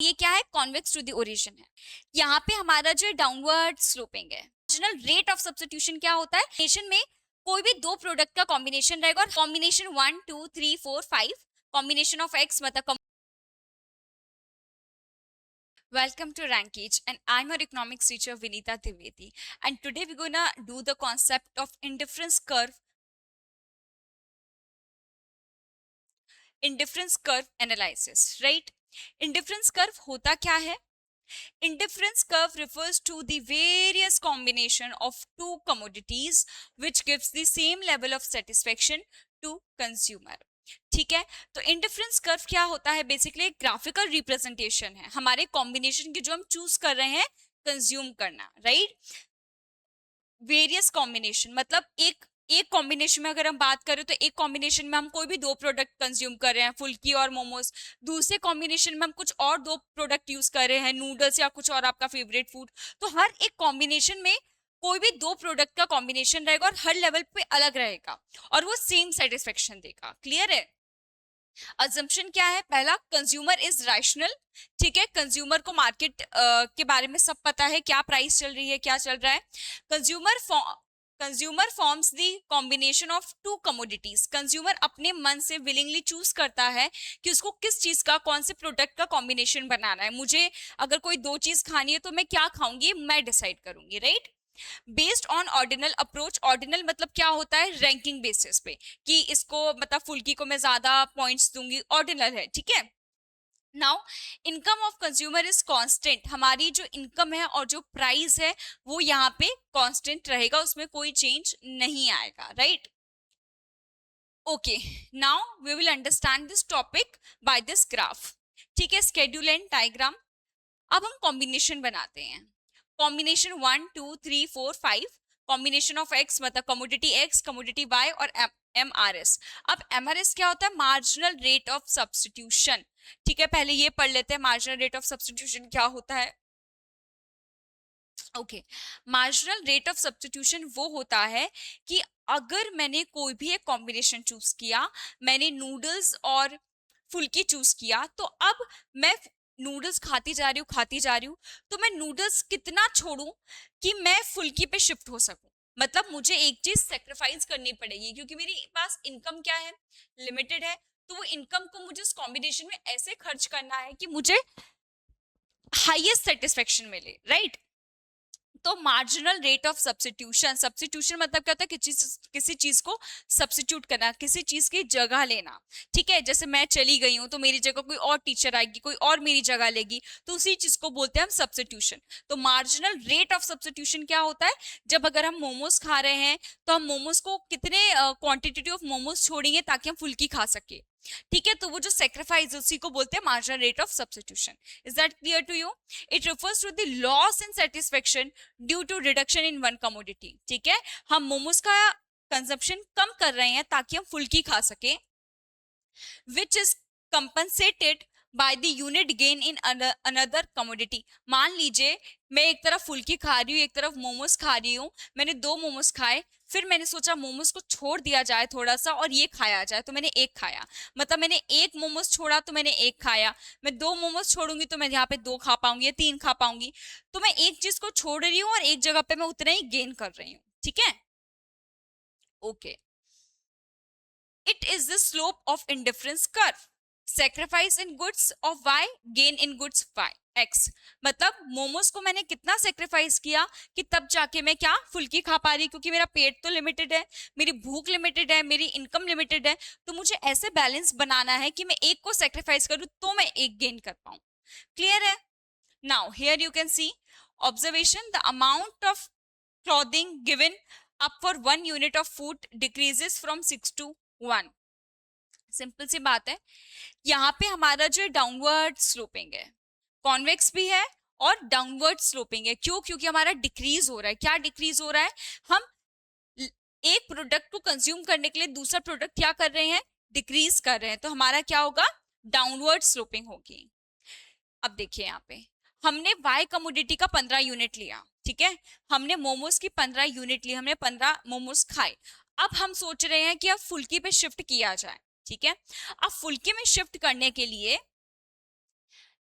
ये क्या है, कॉन्वेक्स टू द ओरिजिन है। यहाँ पे हमारा जो डाउनवर्ड स्लोपिंग है। मार्जिनल रेट ऑफ सब्स्टिट्यूशन क्या होता है, कॉम्बिनेशन में कोई भी दो प्रोडक्ट का कॉम्बिनेशन रहेगा और कॉम्बिनेशन 1 2 3 4 5 कॉम्बिनेशन ऑफ एक्स मतलब Welcome to Rankage, and I'm your economics teacher Vinita Trivedi. And today we're gonna do the concept of indifference curve analysis, right? Indifference curve होता क्या है? Indifference curve refers to the various combination of two commodities which gives the same level of satisfaction to consumer. ठीक है, तो indifference curve क्या होता है, basically एक ग्राफिकल रिप्रेजेंटेशन है हमारे कॉम्बिनेशन की जो हम चूज कर रहे हैं कंज्यूम करना, राइट। वेरियस कॉम्बिनेशन मतलब एक कॉम्बिनेशन में अगर हम बात करें तो एक कॉम्बिनेशन में हम कोई भी दो प्रोडक्ट कंज्यूम कर रहे हैं, फुल्की और मोमोज। दूसरे कॉम्बिनेशन में हम कुछ और दो प्रोडक्ट यूज कर रहे हैं, नूडल्स या कुछ और आपका फेवरेट फूड। तो हर एक कॉम्बिनेशन में कोई भी दो प्रोडक्ट का कॉम्बिनेशन रहेगा और हर लेवल पे अलग रहेगा और वो सेम सेटिस्फेक्शन देगा। क्लियर है? अजम्पशन क्या है, पहला कंज्यूमर इज रैशनल। ठीक है, कंज्यूमर को मार्केट के बारे में सब पता है, क्या प्राइस चल रही है, क्या चल रहा है। Consumer consumer forms the combination of to commodities. Consumer अपने मन से विलिंगली चूज करता है कि उसको किस चीज का, कौन से प्रोडक्ट का कॉम्बिनेशन बनाना है। मुझे अगर कोई दो चीज खानी है तो मैं क्या खाऊंगी, मैं डिसाइड करूंगी, right. Based on ordinal approach. Ordinal मतलब क्या होता है, रैंकिंग बेसिस पे कि इसको मतलब फुल्की को मैं ज्यादा पॉइंट्स दूंगी, ऑर्डिनल है, ठीक है। Now income of consumer is constant. हमारी जो इनकम है और जो प्राइस है वो यहाँ पे कांस्टेंट रहेगा, उसमें कोई चेंज नहीं आएगा, right. Okay, now we will understand this topic by this graph. ठीक है, स्केड्यूल एंड डायग्राम। अब हम कॉम्बिनेशन बनाते हैं। कॉम्बिनेशन 1 2 3 4 5 कॉम्बिनेशन ऑफ एक्स मतलब कमोडिटी एक्स, कमोडिटी वाई और एम आर एस। अब एम आर एस क्या होता है, मार्जिनल रेट ऑफ सब्स्टिट्यूशन। ठीक है, पहले ये पढ़ लेते हैं मार्जिनल रेट ऑफ सब्स्टिट्यूशन क्या होता है। Okay, marginal rate of substitution वो होता है कि अगर मैंने कोई भी एक कॉम्बिनेशन चूज किया, मैंने नूडल्स और फुल्की चूज किया, तो अब मैं नूडल्स खाती जा रही हूँ, तो मैं नूडल्स कितना छोड़ूं कि मैं फुल्की पे शिफ्ट हो सकूं। मतलब मुझे एक चीज सेक्रीफाइस करनी पड़ेगी क्योंकि मेरे पास इनकम क्या है, लिमिटेड है। तो वो इनकम को मुझे उस कॉम्बिनेशन में ऐसे खर्च करना है कि मुझे हाईएस्ट सेटिस्फेक्शन मिले, राइट। तो marginal rate of substitution, substitution मतलब क्या होता है, किसी चीज को सब्स्टिट्यूट करना, किसी चीज की जगह लेना। ठीक है, जैसे मैं चली गई हूं तो मेरी जगह कोई और टीचर आएगी, कोई और मेरी जगह लेगी, तो उसी चीज को बोलते हैं हम सब्स्टिट्यूशन। तो मार्जिनल रेट ऑफ सब्स्टिट्यूशन क्या होता है, जब अगर हम मोमोज खा रहे हैं तो हम मोमोज को कितने क्वांटिटी ऑफ मोमोज छोड़ेंगे ताकि हम फुल्की खा सके। ठीक है, तो वो जो सेक्रीफाइस उसी को बोलते हैं marginal rate of substitution. Is that clear to you? It refers to the loss in satisfaction due to reduction in one commodity. ठीक है, हम मोमोज का कंजप्शन कम कर रहे हैं ताकि हम फुल्की खा सके, which is compensated by the unit gain in another commodity. मान लीजिए मैं एक तरफ फुल्की खा रही हूँ, एक तरफ मोमोज खा रही हूँ, मैंने दो मोमोज खाए, फिर मैंने सोचा मोमोज को छोड़ दिया जाए थोड़ा सा और ये खाया जाए, तो मैंने एक खाया। मतलब मैंने एक मोमोज छोड़ा तो मैंने एक खाया। मैं दो मोमोज छोड़ूंगी तो मैं यहाँ पे दो खा पाऊंगी या तीन खा पाऊंगी। तो मैं एक चीज को छोड़ रही हूँ और एक जगह पे मैं उतना ही गेन कर रही हूँ। ठीक है, okay. It is the slope of indifference curve. Sacrifice in goods of y, gain in goods y x। मतलब मोमोज को मैंने कितना सेक्रीफाइस किया कि तब जाके मैं क्या फुल्की खा पा रही, क्योंकि मेरा पेट तो लिमिटेड है, मेरी भूख लिमिटेड है, मेरी इनकम लिमिटेड है। तो मुझे ऐसे बैलेंस बनाना है कि मैं एक को सेक्रीफाइस करूं तो मैं एक गेन कर पाऊं। क्लियर है? Now here you can see observation, the amount of clothing given up for 1 unit of food decreases from 6 to 1। Simple सी बात है, यहाँ पे हमारा जो डाउनवर्ड स्लोपिंग है, कॉन्वेक्स भी है और डाउनवर्ड स्लोपिंग है। क्यों? क्योंकि हमारा डिक्रीज हो रहा है। क्या डिक्रीज हो रहा है, हम एक प्रोडक्ट को कंज्यूम करने के लिए दूसरा प्रोडक्ट क्या कर रहे हैं, डिक्रीज कर रहे हैं। तो हमारा क्या होगा, डाउनवर्ड स्लोपिंग होगी। अब देखिए यहाँ पे हमने वाई कमोडिटी का 15 यूनिट लिया। ठीक है, हमने मोमोज की 15 यूनिट ली, हमने 15 मोमोज खाए। अब हम सोच रहे हैं कि अब फुल्की पे शिफ्ट किया जाए। ठीक है, अब फुल्की में शिफ्ट करने के लिए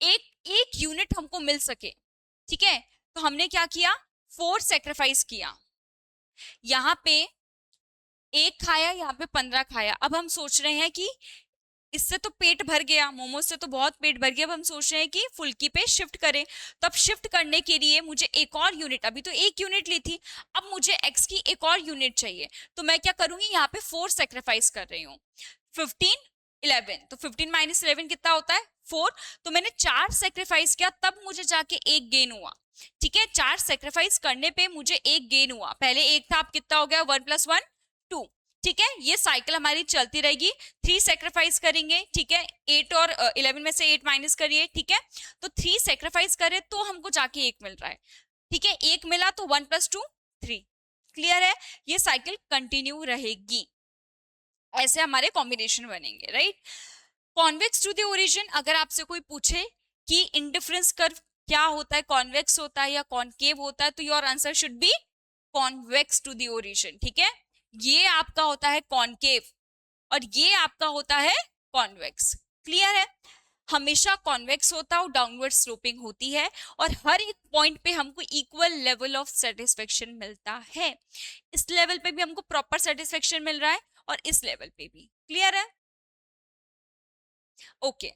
एक एक यूनिट हमको मिल सके, ठीक है। तो हमने क्या किया, 4 सेक्रीफाइस किया, यहाँ पे 1 खाया, यहाँ पे 15 खाया। अब हम सोच रहे हैं कि इससे तो पेट भर गया, मोमोज से तो बहुत पेट भर गया, अब हम सोच रहे हैं कि फुल्की पे शिफ्ट करें। तो अब शिफ्ट करने के लिए मुझे एक और यूनिट, अभी तो 1 यूनिट ली थी, अब मुझे एक्स की एक और यूनिट चाहिए। तो मैं क्या करूंगी, यहाँ पे 4 सेक्रीफाइस कर रही हूँ, 15 11, तो 15 माइनस 11 कितना होता है, 4। तो मैंने 4 सेक्रीफाइस किया, तब मुझे जाके एक गेन हुआ, ठीक है। 4 सेक्रीफाइस करने पे मुझे एक गेन हुआ, पहले एक था, अब कितना हो गया, 1 + 1 2, ठीक है। ये साइकिल हमारी चलती रहेगी। 3 सेक्रीफाइस करेंगे, ठीक है, 8 और 11 में से 8 माइनस करिए, ठीक है। तो 3 सेक्रीफाइस करे तो हमको जाके एक मिल रहा है, ठीक है। एक मिला तो 1 + 2 3, क्लियर है। ये साइकिल कंटिन्यू रहेगी, ऐसे हमारे कॉम्बिनेशन बनेंगे, right. Convex to the origin, अगर आपसे कोई पूछे कि इंडिफरेंस कर्व क्या होता है, कॉन्वेक्स होता है या कॉनकेव होता है, तो your answer should be convex to the origin, ठीक है। ये आपका होता है कॉनकेव और ये आपका होता है कॉन्वेक्स, क्लियर है। हमेशा कॉन्वेक्स होता है और डाउनवर्ड स्लोपिंग होती है, और हर एक पॉइंट पे हमको इक्वल लेवल ऑफ सेटिस्फेक्शन मिलता है। इस लेवल पे भी हमको प्रॉपर सेटिस्फेक्शन मिल रहा है और इस लेवल पे भी, क्लियर है। Okay,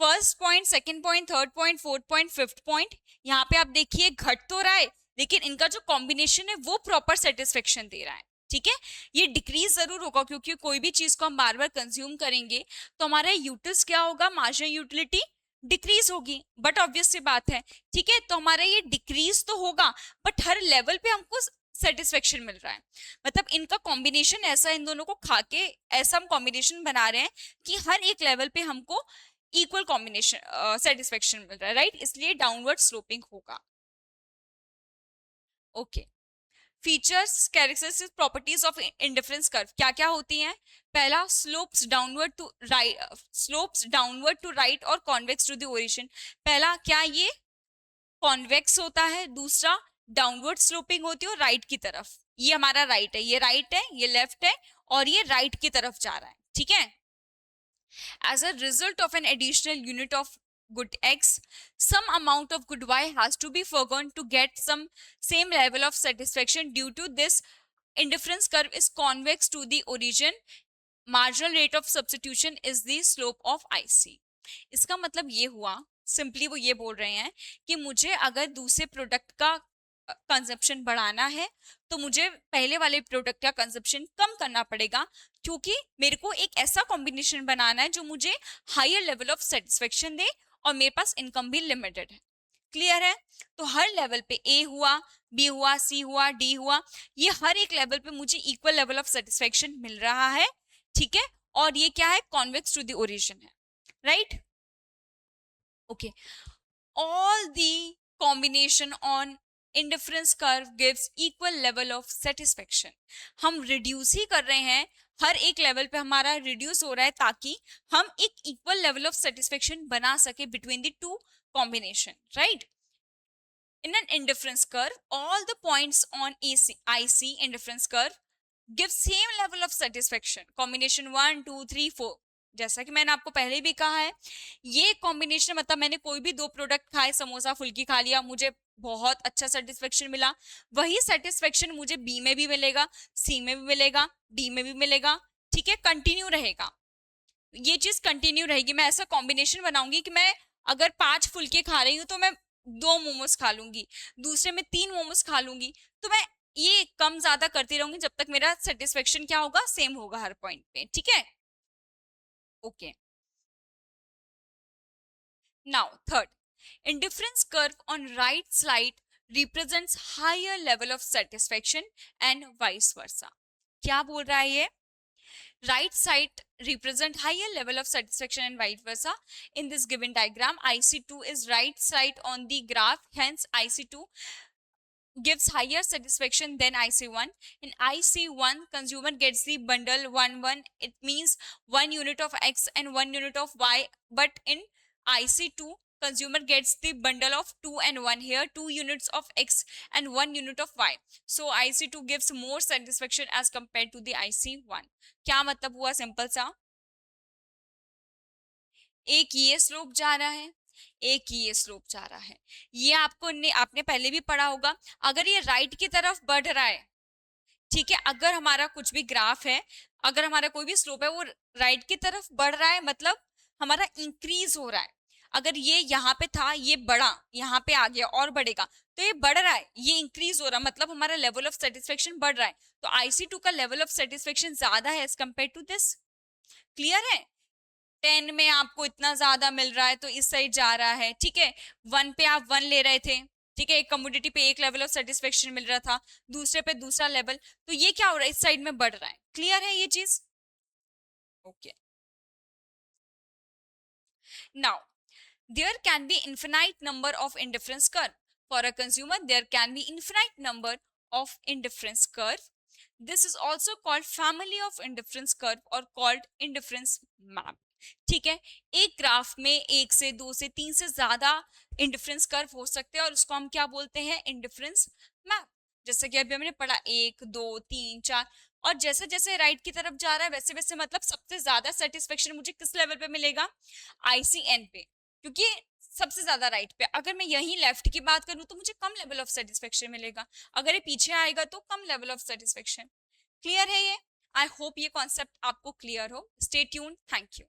first point, second point, third point, fourth point, fifth point, यहाँ पे आप देखिए घट तो रहा है, लेकिन इनका जो कॉम्बिनेशन है वो प्रॉपर सेटिस्फेक्शन दे रहा है, ठीक है। ये डिक्रीज जरूर होगा, क्योंकि कोई भी चीज को हम बार बार कंज्यूम करेंगे तो हमारा यूटिल्स क्या होगा, मार्जिनल यूटिलिटी डिक्रीज होगी, बट ऑब्वियस सी बात है, ठीक है। तो हमारा ये डिक्रीज तो होगा, बट हर लेवल पे हमको सेटिस्फेक्शन मिल रहा है। मतलब इनका कॉम्बिनेशन ऐसा, इन दोनों को खा के ऐसा हम कॉम्बिनेशन बना रहे हैं कि हर एक लेवल पे हमको इक्वल कॉम्बिनेशन सेटिस्फेक्शन मिल रहा है, राइट, इसलिए डाउनवर्ड स्लोपिंग होगा। Okay, features, characteristics, properties of indifference curve क्या क्या होती हैं। पहला, slopes downward to right, slopes downward to right और कॉन्वेक्स टू द ओरिजिन। पहला क्या, ये कॉन्वेक्स होता है। दूसरा, डाउनवर्ड स्लोपिंग होती है और राइट की तरफ, ये हमारा राइट है, ये राइट है, ये लेफ्ट है, और ये राइट की तरफ जा रहा है, ठीक है। As a result of an additional unit of good x, some amount of good y has to be forgone to get some same level of satisfaction. Due to this, indifference curve is convex to the origin. Marginal rate of substitution is the slope of IC. इसका मतलब ये हुआ, simply वो ये बोल रहे हैं कि मुझे अगर दूसरे प्रोडक्ट का कंजप्शन बढ़ाना है तो मुझे पहले वाले प्रोडक्ट का कंजप्शन कम करना पड़ेगा, क्योंकि मेरे को एक ऐसा कॉम्बिनेशन बनाना है जो मुझे हायर लेवल ऑफ सेटिस्फेक्शन दे, और मेरे पास इनकम भी लिमिटेड है, क्लियर है। तो हर लेवल पे ए हुआ, बी हुआ, सी हुआ, डी हुआ, ये हर एक लेवल पे मुझे इक्वल लेवल ऑफ सेटिस्फेक्शन मिल रहा है, ठीक है। और ये क्या है, कॉन्वेक्स टू द ओरिजिन है, right. Okay, all the combination on indifference curve gives equal level of satisfaction. हम रिड्यूस ही कर रहे हैं, हर एक लेवल पे हमारा रिड्यूस हो रहा है ताकि हम एक इक्वल लेवल ऑफ सेटिस्फेक्शन बना सके between the two combination, right. In an indifference curve, all the points on IC indifference curve give same level of satisfaction. Combination 1 2 3 4, जैसा कि मैंने आपको पहले भी कहा है, ये कॉम्बिनेशन मतलब मैंने कोई भी 2 प्रोडक्ट खाए, समोसा फुल्की खा लिया, मुझे बहुत अच्छा सेटिस्फेक्शन मिला, वही सेटिस्फेक्शन मुझे बी में भी मिलेगा, सी में भी मिलेगा, डी में भी मिलेगा, ठीक है। कंटिन्यू रहेगा, ये चीज कंटिन्यू रहेगी। मैं ऐसा कॉम्बिनेशन बनाऊंगी कि मैं अगर 5 फुल्के खा रही हूँ तो मैं 2 मोमोज खा लूंगी, दूसरे में 3 मोमोज खा लूंगी, तो मैं ये कम ज्यादा करती रहूंगी जब तक मेरा सेटिस्फेक्शन क्या होगा, सेम होगा हर पॉइंट पे, ठीक है। Okay, now third, indifference curve on right side represents higher level of satisfaction and vice versa. क्या बोल रहा है ये, right side represent higher level of satisfaction and vice versa. In this given diagram, IC2 is right side on the graph, hence IC2 gives higher satisfaction than IC1. In IC1, consumer gets the bundle 1 1, it means 1 unit of X and 1 unit of Y, but in IC2, consumer gets the bundle of 2 and 1, here 2 units of X and 1 unit of Y. So IC2 gives more satisfaction as compared to the IC1. क्या मतलब हुआ, simple सा, एक ये slope जा रहा है, एक ये स्लोप जा रहा है। ये आपने पहले भी पढ़ा होगा। अगर ये राइट की तरफ बढ़ रहा है, ठीक है, अगर हमारा कुछ भी ग्राफ है, अगर हमारा कोई भी स्लोप है वो राइट की तरफ बढ़ रहा है, मतलब हमारा इंक्रीज हो रहा है। अगर ये यहाँ पे था, ये बढ़ा, यहाँ पे आ गया और बढ़ेगा, तो ये बढ़ रहा है, ये इंक्रीज हो रहा है, मतलब हमारा लेवल ऑफ सेटिस्फेक्शन बढ़ रहा है। तो IC2 का लेवल ऑफ सेटिस्फेक्शन ज्यादा है as compare to this. Clear है? 10 में आपको इतना ज्यादा मिल रहा है तो इस साइड जा रहा है, ठीक है। 1 पे आप 1 ले रहे थे, ठीक है, एक कमोडिटी पे एक लेवल ऑफ सेटिस्फेक्शन मिल रहा था, दूसरे पे दूसरा लेवल, तो ये क्या हो रहा है, इस साइड में बढ़ रहा है। क्लियर है ये चीज? Okay. Now there can be infinite number of indifference curve. For a consumer, there can be infinite number of indifference curve. This is also called family of indifference curve or called indifference map. ठीक है, एक graph में एक से दो से तीन से ज्यादा इंडिफरेंस कर्व हो सकते हैं और उसको हम क्या बोलते हैं, इंडिफरेंस मैप। जैसे कि अभी हमने पढ़ा 1 2 3 4, और जैसे जैसे राइट की तरफ जा रहा है वैसे वैसे मतलब सबसे ज्यादा सेटिस्फेक्शन मुझे किस लेवल पे मिलेगा, ICN पे, क्योंकि सबसे ज्यादा राइट पे। अगर मैं यही लेफ्ट की बात करूं तो मुझे कम लेवल ऑफ सेटिस्फेक्शन मिलेगा, अगर ये पीछे आएगा तो कम लेवल ऑफ सेटिस्फेक्शन। क्लियर है ये? आई होप ये कॉन्सेप्ट आपको क्लियर हो। Stay tuned, thank you.